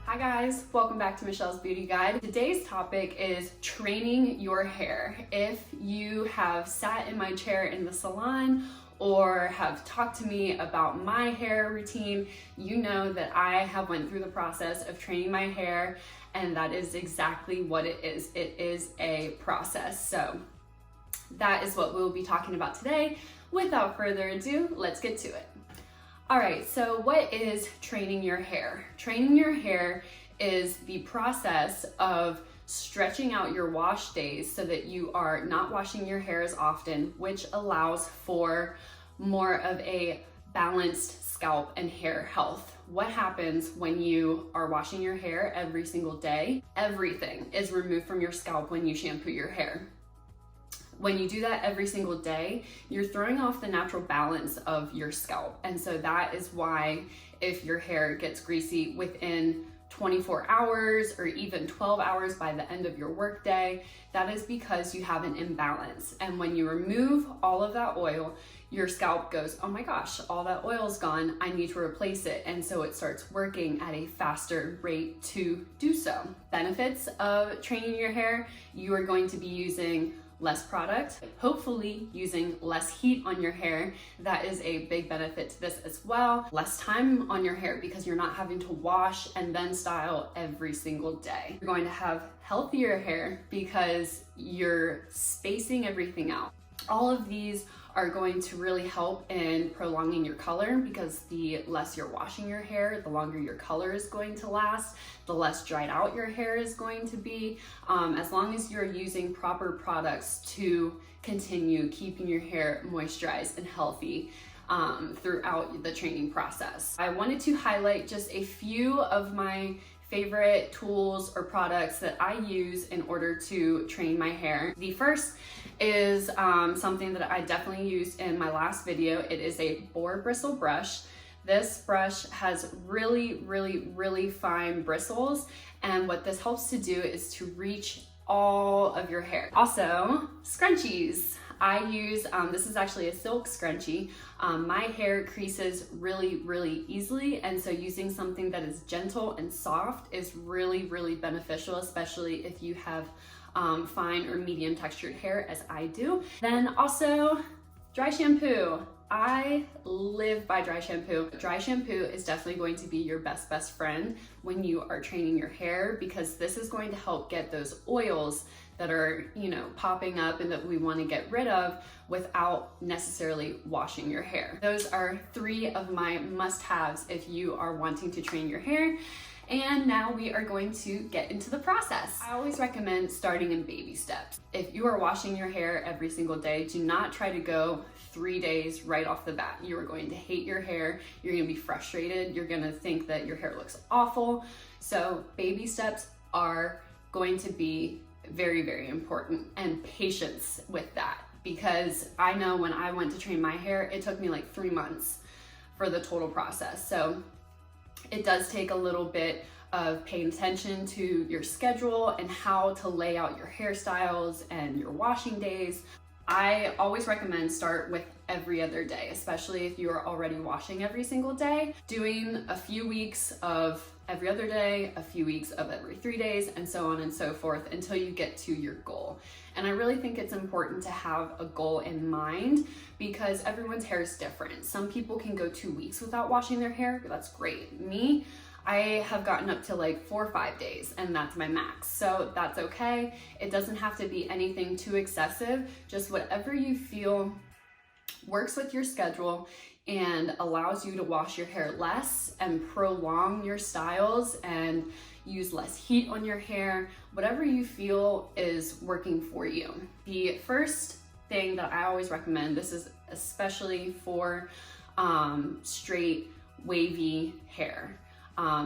Hi guys, welcome back to Michelle's Beauty Guide. Today's topic is training your hair. If you have sat in my chair in the salon or have talked to me about my hair routine, you know that I have went through the process of training my hair, and that is exactly what it is. It is a process. So that is what we'll be talking about today. Without further ado, let's get to it. All right, so what is training your hair? Training your hair is the process of stretching out your wash days so that you are not washing your hair as often, which allows for more of a balanced scalp and hair health. What happens when you are washing your hair every single day? Everything is removed from your scalp when you shampoo your hair. When you do that every single day, you're throwing off the natural balance of your scalp. And so that is why if your hair gets greasy within 24 hours or even 12 hours by the end of your workday, that is because you have an imbalance. And when you remove all of that oil, your scalp goes, oh my gosh, all that oil's gone, I need to replace it. And so it starts working at a faster rate to do so. Benefits of training your hair: you are going to be using less product, hopefully using less heat on your hair. That is a big benefit to this as well. Less time on your hair because you're not having to wash and then style every single day. You're going to have healthier hair because you're spacing everything out. All of these are going to really help in prolonging your color, because the less you're washing your hair, the longer your color is going to last, the less dried out your hair is going to be, as long as you're using proper products to continue keeping your hair moisturized and healthy throughout the training process. I wanted to highlight just a few of my favorite tools or products that I use in order to train my hair. The first is something that I definitely used in my last video. It is a Boar bristle brush. This brush has really fine bristles, and what this helps to do is to reach all of your hair. Also, scrunchies. I use, this is actually a silk scrunchie. My hair creases really easily, and so using something that is gentle and soft is really beneficial, especially if you have fine or medium textured hair as I do. Then also, dry shampoo. I live by dry shampoo. Dry shampoo is definitely going to be your best friend when you are training your hair, because this is going to help get those oils that are, popping up and that we want to get rid of without necessarily washing your hair. Those are three of my must-haves if you are wanting to train your hair. And now we are going to get into the process. I always recommend starting in baby steps. If you are washing your hair every single day, do not try to go 3 days right off the bat. You are going to hate your hair. You're going to be frustrated. You're going to think that your hair looks awful. So baby steps are going to be very important, and patience with that, because I know when I went to train my hair, it took me like 3 months for the total process. So it does take a little bit of paying attention to your schedule and how to lay out your hairstyles and your washing days. I always recommend start with every other day, especially if you are already washing every single day. Doing a few weeks of every other day, a few weeks of every 3 days, and so on and so forth until you get to your goal. And I really think it's important to have a goal in mind, because everyone's hair is different. Some people can go 2 weeks without washing their hair. That's great. Me, I have gotten up to like 4 or 5 days, and that's my max. So that's okay. It doesn't have to be anything too excessive. Just whatever you feel works with your schedule and allows you to wash your hair less and prolong your styles and use less heat on your hair. Whatever you feel is working for you. The first thing that I always recommend, this is especially for straight, wavy hair.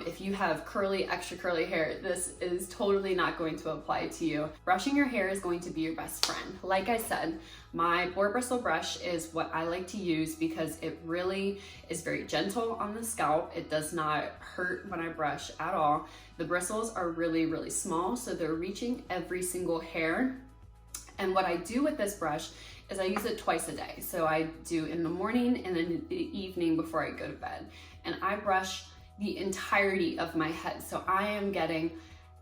If you have extra curly hair, this is totally not going to apply to you. Brushing your hair is going to be your best friend. Like I said, my Boar bristle brush is what I like to use because it really is very gentle on the scalp. It does not hurt when I brush at all. The bristles are really small, so they're reaching every single hair. And what I do with this brush is I use it twice a day. So I do in the morning and then in the evening before I go to bed. And I brush the entirety of my head. So I am getting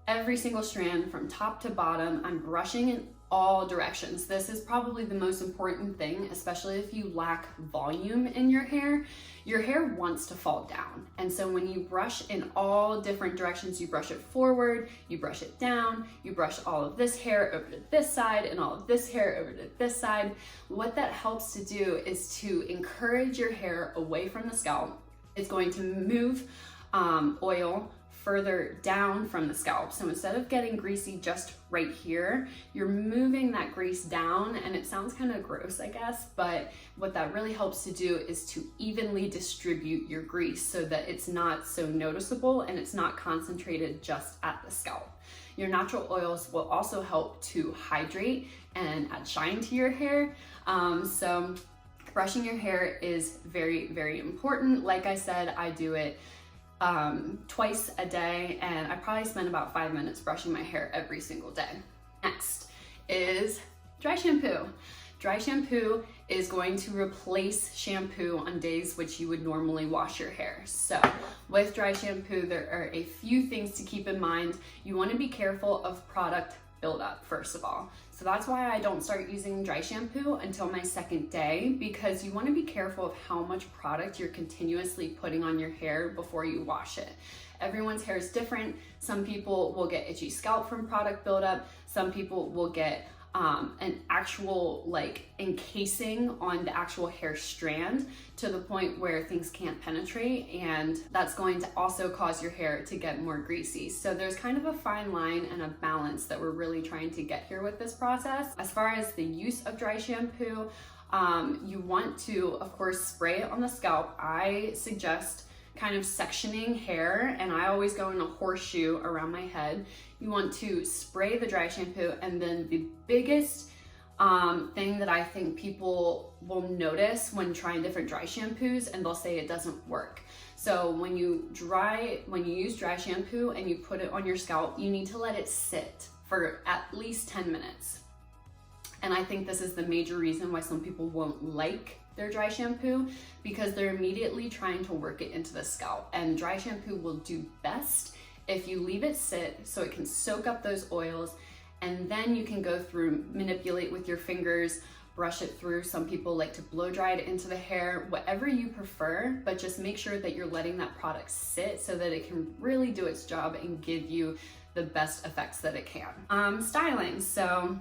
every single strand from top to bottom. I'm brushing in all directions. This is probably the most important thing, especially if you lack volume in your hair. Your hair wants to fall down. And so when you brush in all different directions, you brush it forward, you brush it down, you brush all of this hair over to this side and all of this hair over to this side. What that helps to do is to encourage your hair away from the scalp. It's going to move oil further down from the scalp. So instead of getting greasy just right here, you're moving that grease down, and it sounds kind of gross, I guess, but what that really helps to do is to evenly distribute your grease so that it's not so noticeable and it's not concentrated just at the scalp. Your natural oils will also help to hydrate and add shine to your hair. So brushing your hair is very, very important. Like I said, I do it twice a day, and I probably spend about 5 minutes brushing my hair every single day. Next is dry shampoo. Dry shampoo is going to replace shampoo on days which you would normally wash your hair. So with dry shampoo, there are a few things to keep in mind. You want to be careful of product buildup, first of all. So that's why I don't start using dry shampoo until my second day, because you want to be careful of how much product you're continuously putting on your hair before you wash it. Everyone's hair is different. Some people will get itchy scalp from product buildup. Some people will get an actual encasing on the actual hair strand to the point where things can't penetrate, and that's going to also cause your hair to get more greasy. So there's kind of a fine line and a balance that we're really trying to get here with this process. As far as the use of dry shampoo, you want to, of course, spray it on the scalp. I suggest kind of sectioning hair, and I always go in a horseshoe around my head. You want to spray the dry shampoo, and then the biggest thing that I think people will notice when trying different dry shampoos, and they'll say it doesn't work. So when you use dry shampoo and you put it on your scalp, you need to let it sit for at least 10 minutes. And I think this is the major reason why some people won't like their dry shampoo, because they're immediately trying to work it into the scalp. And dry shampoo will do best if you leave it sit so it can soak up those oils, and then you can go through, manipulate with your fingers, brush it through. Some people like to blow dry it into the hair, whatever you prefer, but just make sure that you're letting that product sit so that it can really do its job and give you the best effects that it can. Styling. So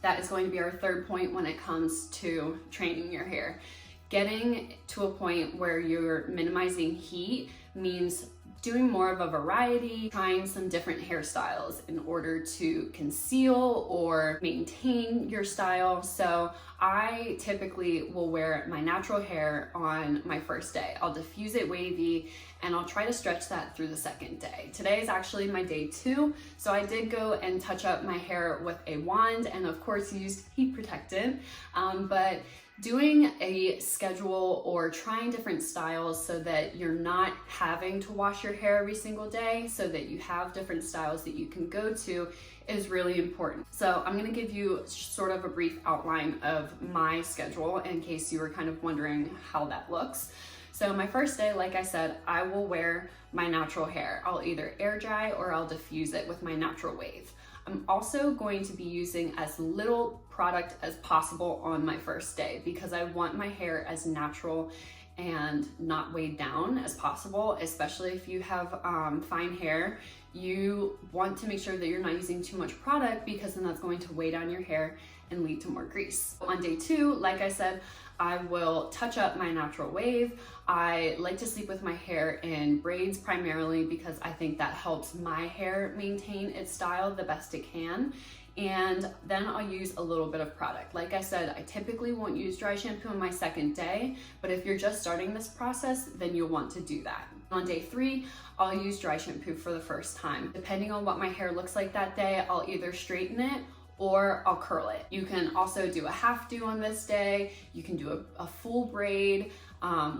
that is going to be our third point when it comes to training your hair. Getting to a point where you're minimizing heat means doing more of a variety, trying some different hairstyles in order to conceal or maintain your style. So I typically will wear my natural hair on my first day. I'll diffuse it wavy, and I'll try to stretch that through the second day. Today is actually my day 2, so I did go and touch up my hair with a wand, and of course used heat protectant, but doing a schedule or trying different styles so that you're not having to wash your hair every single day, so that you have different styles that you can go to, is really important. So I'm gonna give you sort of a brief outline of my schedule in case you were kind of wondering how that looks. So my first day, like I said, I will wear my natural hair. I'll either air dry or I'll diffuse it with my natural wave. I'm also going to be using as little product as possible on my first day, because I want my hair as natural and not weighed down as possible, especially if you have fine hair. You want to make sure that you're not using too much product, because then that's going to weigh down your hair and lead to more grease. On day 2, like I said, I will touch up my natural wave. I like to sleep with my hair in braids primarily, because I think that helps my hair maintain its style the best it can. And then I'll use a little bit of product. Like I said, I typically won't use dry shampoo on my second day, but if you're just starting this process, then you'll want to do that. On day 3, I'll use dry shampoo for the first time. Depending on what my hair looks like that day, I'll either straighten it or I'll curl it. You can also do a half do on this day. You can do a full braid,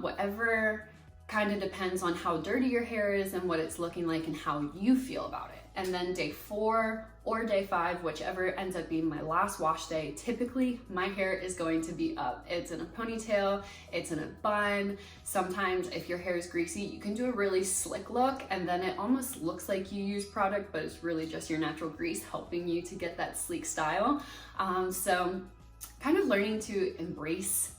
whatever kind of depends on how dirty your hair is and what it's looking like and how you feel about it. And then day 4 or day 5, whichever ends up being my last wash day, typically my hair is going to be up. It's in a ponytail, it's in a bun. Sometimes if your hair is greasy, you can do a really slick look and then it almost looks like you use product, but it's really just your natural grease helping you to get that sleek style. So kind of learning to embrace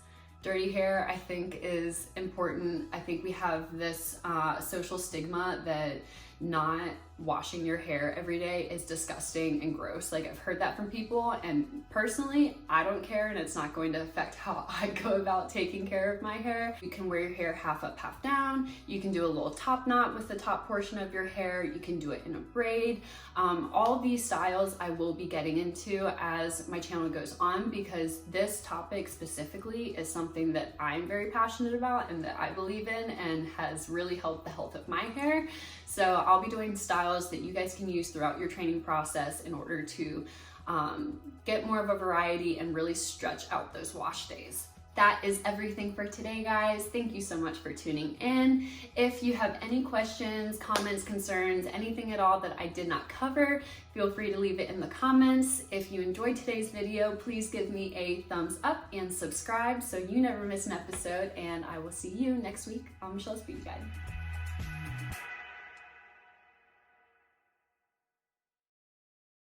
dirty hair, I think, is important. I think we have this social stigma that not washing your hair every day is disgusting and gross. Like, I've heard that from people, and personally, I don't care, and it's not going to affect how I go about taking care of my hair. You can wear your hair half up, half down. You can do a little top knot with the top portion of your hair. You can do it in a braid. All these styles I will be getting into as my channel goes on, because this topic specifically is something that I'm very passionate about and that I believe in and has really helped the health of my hair. So I'll be doing styles that you guys can use throughout your training process in order to get more of a variety and really stretch out those wash days. That is everything for today, guys. Thank you so much for tuning in. If you have any questions, comments, concerns, anything at all that I did not cover, feel free to leave it in the comments. If you enjoyed today's video, please give me a thumbs up and subscribe so you never miss an episode, and I will see you next week on Michelle's Beauty Guide.